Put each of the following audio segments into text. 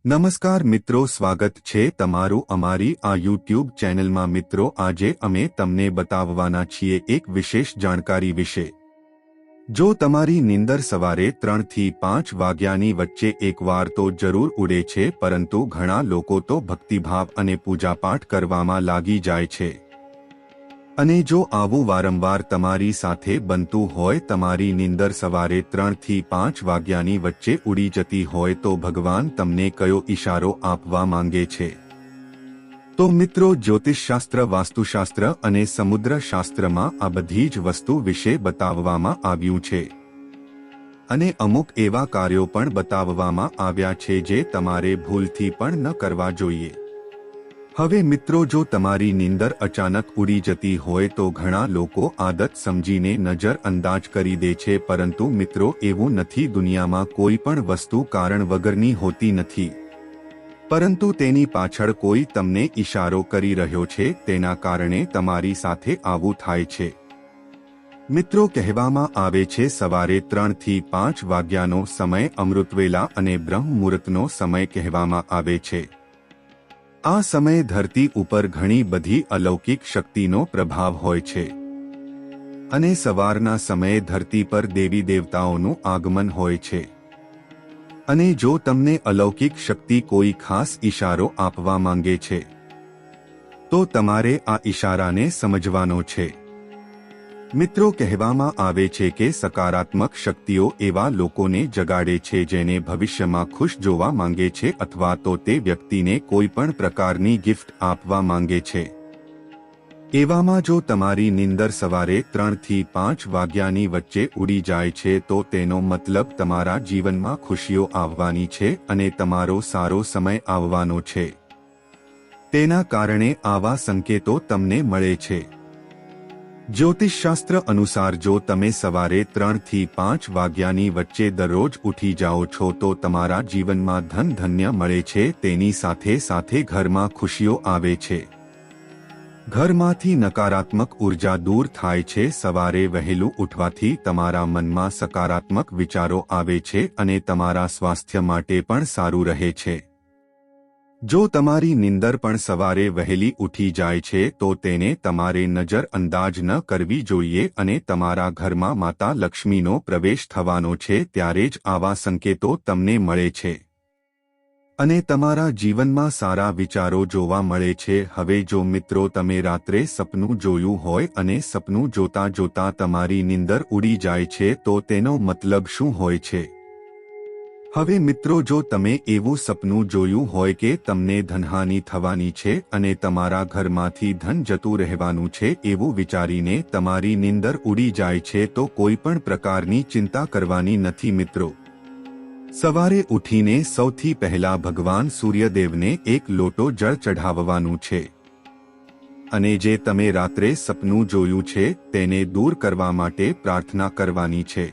નમસ્કાર મિત્રો, સ્વાગત છે તમારું અમારી આ યુટ્યુબ ચેનલમાં। મિત્રો, આજે અમે તમને બતાવવાના છીએ એક વિશેષ જાણકારી વિશે। જો તમારી નીંદર સવારે 3 થી 5 વાગ્યાની વચ્ચે એકવાર તો જરૂર ઉડે છે, પરંતુ ઘણા લોકો તો ભક્તિભાવ અને પૂજાપાઠ કરવામાં લાગી જાય છે। અને જો આવું વારંવાર તમારી સાથે બનતું હોય, તમારી નીંદર સવારે 3 થી 5 વાગ્યાની વચ્ચે ઉડી જતી હોય, તો ભગવાન તમને કયો ઈશારો આપવા માંગે છે? તો મિત્રો, જ્યોતિષશાસ્ત્ર, વાસ્તુશાસ્ત્ર અને સમુદ્રશાસ્ત્રમાં આ બધી જ વસ્તુ વિશે બતાવવામાં આવ્યું છે। અને અમુક એવા કાર્યો પણ બતાવવામાં આવ્યા છે જે તમારે ભૂલથી પણ ન કરવા જોઈએ। હવે મિત્રો, જો તમારી નીંદર અચાનક ઉડી જતી હોય તો ઘણા લોકો આદત સમજીને નજરઅંદાજ કરી દે છે, પરંતુ મિત્રો, એવું નથી। દુનિયામાં કોઈ પણ વસ્તુ કારણ વગરની હોતી નથી, પરંતુ તેની પાછળ કોઈ તમને ઈશારો કરી રહ્યો છે, તેના કારણે તમારી સાથે આવું થાય છે। મિત્રો, કહેવામાં આવે છે સવારે 3 થી 5 વાગ્યાનો સમય અમૃતવેલા અને બ્રહ્મ મુહૂર્તનો સમય કહેવામાં આવે છે। આ સમયે ધરતી ઉપર ઘણી બધી અલૌકિક શક્તિનો પ્રભાવ હોય છે, અને સવારના સમયે ધરતી પર દેવી દેવતાઓનું આગમન હોય છે। અને જો તમને અલૌકિક શક્તિ કોઈ ખાસ ઈશારો આપવા માંગે છે, તો તમારે આ ઈશારાને સમજવાનો છે। મિત્રો, કહેવામાં આવે છે કે સકારાત્મક શક્તિઓ એવા લોકોને જગાડે છે જેને ભવિષ્યમાં ખુશ જોવા માંગે છે, અથવા તો તે વ્યક્તિને કોઈ પણ પ્રકારની ગિફ્ટ આપવા માંગે છે। એવામાં જો તમારી નીંદર સવારે 3 થી 5 વાગ્યાની વચ્ચે ઉડી જાય છે, તો તેનો મતલબ તમારા જીવનમાં ખુશીઓ આવવાની છે અને તમારો સારો સમય આવવાનો છે। તેના કારણે આવા સંકેતો તમને મળે છે। જ્યોતિષશાસ્ત્ર અનુસાર જો તમે સવારે 3 થી 5 વાગ્યાની વચ્ચે દરરોજ ઉઠી જાઓ છો તો તમારા જીવનમાં ધન ધન્ય મળે છે, તેની સાથે સાથે ઘરમાં ખુશીઓ આવે છે। ઘરમાંથી નકારાત્મક ઉર્જા દૂર થાય છે। સવારે વહેલું ઉઠવાથી તમારા મનમાં સકારાત્મક વિચારો આવે છે અને તમારા સ્વાસ્થ્ય માટે પણ સારું રહે છે। જો તમારી નીંદર પણ સવારે વહેલી ઉઠી જાય છે તો તેને તમારે નજરઅંદાજ ન કરવી જોઈએ, અને તમારા ઘરમાં માતા લક્ષ્મીનો પ્રવેશ થવાનો છે ત્યારે જ આવા સંકેતો તમને મળે છે અને તમારા જીવનમાં સારા વિચારો જોવા મળે છે। હવે જો મિત્રો, તમે રાત્રે સપનું જોયું હોય અને સપનું જોતા જોતા તમારી નીંદર ઉડી જાય છે, તો તેનો મતલબ શું હોય છે? હવે મિત્રો, જો તમે એવું સપનું જોયું હોય કે તમને ધનહાનિ થવાની છે અને તમારા ઘરમાંથી ધન જતું રહેવાનું છે, એવું વિચારીને તમારી નીંદર ઉડી જાય છે, તો કોઈ પણ પ્રકારની ચિંતા કરવાની નથી। મિત્રો, સવારે ઉઠીને સૌથી પહેલા ભગવાન સૂર્યદેવને એક લોટો જળ ચઢાવવાનું છે, અને જે તમે રાત્રે સપનું જોયું છે તેને દૂર કરવા માટે પ્રાર્થના કરવાની છે।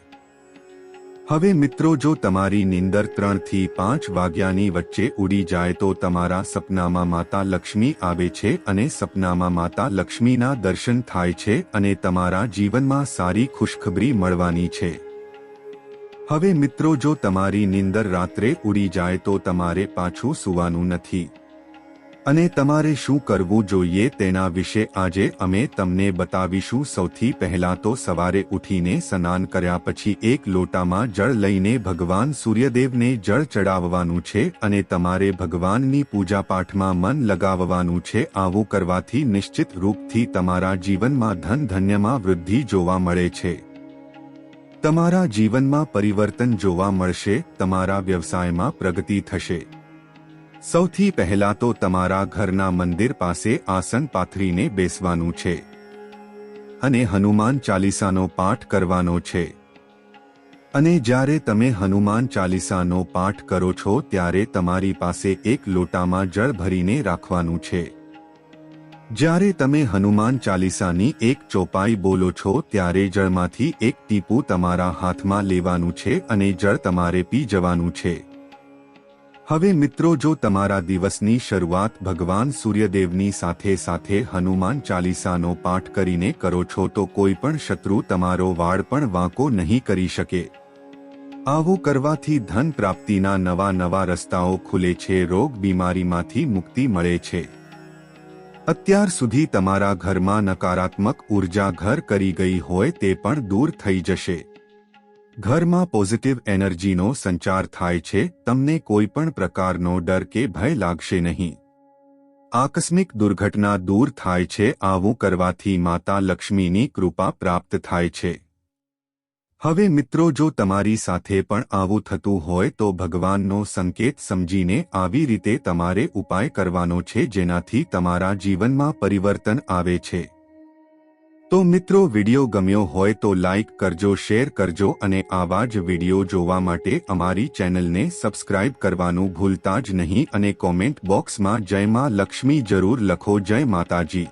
હવે મિત્રો, જો તમારી નીંદર 3 થી 5 વાગ્યાની વચ્ચે ઉડી જાય તો તમારા સપનામાં માતા લક્ષ્મી આવે છે, અને સપનામાં માતા લક્ષ્મીના દર્શન થાય છે અને તમારા જીવનમાં સારી ખુશખબરી મળવાની છે। હવે મિત્રો, જો તમારી નીંદર રાત્રે ઉડી જાય તો તમારે પાછું સૂવાનું નથી, અને તમારે શું કરવું જોઈએ તેના વિશે આજે અમે તમને બતાવીશું। સૌથી પહેલા તો સવારે ઉઠીને સ્નાન કર્યા પછી એક લોટામાં જળ લઈને ભગવાન સૂર્યદેવને જળ ચડાવવાનું છે, અને તમારે ભગવાનની પૂજાપાઠમાં મન લગાવવાનું છે। આવું કરવાથી નિશ્ચિત રૂપથી તમારા જીવનમાં ધન ધન્યમાં વૃદ્ધિ જોવા મળે છે, તમારા જીવનમાં પરિવર્તન જોવા મળશે, તમારા વ્યવસાયમાં પ્રગતિ થશે। સૌથી પહેલા તો તમારા ઘરના મંદિર પાસે આસન પાથરીને બેસવાનું છે અને હનુમાન ચાલીસાનો પાઠ કરવાનો છે। અને જ્યારે તમે હનુમાન ચાલીસાનો પાઠ કરો છો ત્યારે તમારી પાસે એક લોટામાં જળ ભરીને રાખવાનું છે। જ્યારે તમે હનુમાન ચાલીસાની એક ચોપાઈ બોલો છો ત્યારે જળમાંથી એક ટીપું તમારા હાથમાં લેવાનું છે અને જળ તમારે પી જવાનું છે। હવે મિત્રો, જો તમારા દિવસની શરૂઆત ભગવાન સૂર્યદેવની સાથે સાથે હનુમાન ચાલીસાનો પાઠ કરીને કરો છો તો કોઈ પણ શત્રુ તમારો વાળ પણ વાંકો નહીં કરી શકે। આવું કરવાથી ધન પ્રાપ્તિના નવા નવા રસ્તાઓ ખુલે છે, રોગ બીમારીમાંથી મુક્તિ મળે છે. અત્યાર સુધી તમારા ઘરમાં નકારાત્મક ઉર્જા ઘર કરી ગઈ હોય તે પણ દૂર થઈ જશે. ઘરમાં પોઝિટિવ એનર્જીનો સંચાર થાય છે. તમને કોઈ પણ પ્રકારનો ડર કે ભય લાગશે નહીં. આકસ્મિક દુર્ઘટના દૂર થાય છે. આવું કરવાથી માતા લક્ષ્મીની કૃપા પ્રાપ્ત થાય છે. હવે મિત્રો, જો તમારી સાથે પણ આવું થતું હોય તો ભગવાનનો સંકેત સમજીને આવી રીતે તમારે ઉપાય કરવાનો છે, જેનાથી તમારા જીવનમાં પરિવર્તન આવે છે. તો મિત્રો, વિડિયો ગમ્યો હોય તો લાઈક કરજો, શેર કરજો અને આવા જ વિડિયો જોવા માટે અમારી ચેનલને સબસ્ક્રાઇબ કરવાનું ભૂલતા જ નહીં અને કોમેન્ટ બોક્સમાં જય માં લક્ષ્મી જરૂર લખો. જય માતાજી.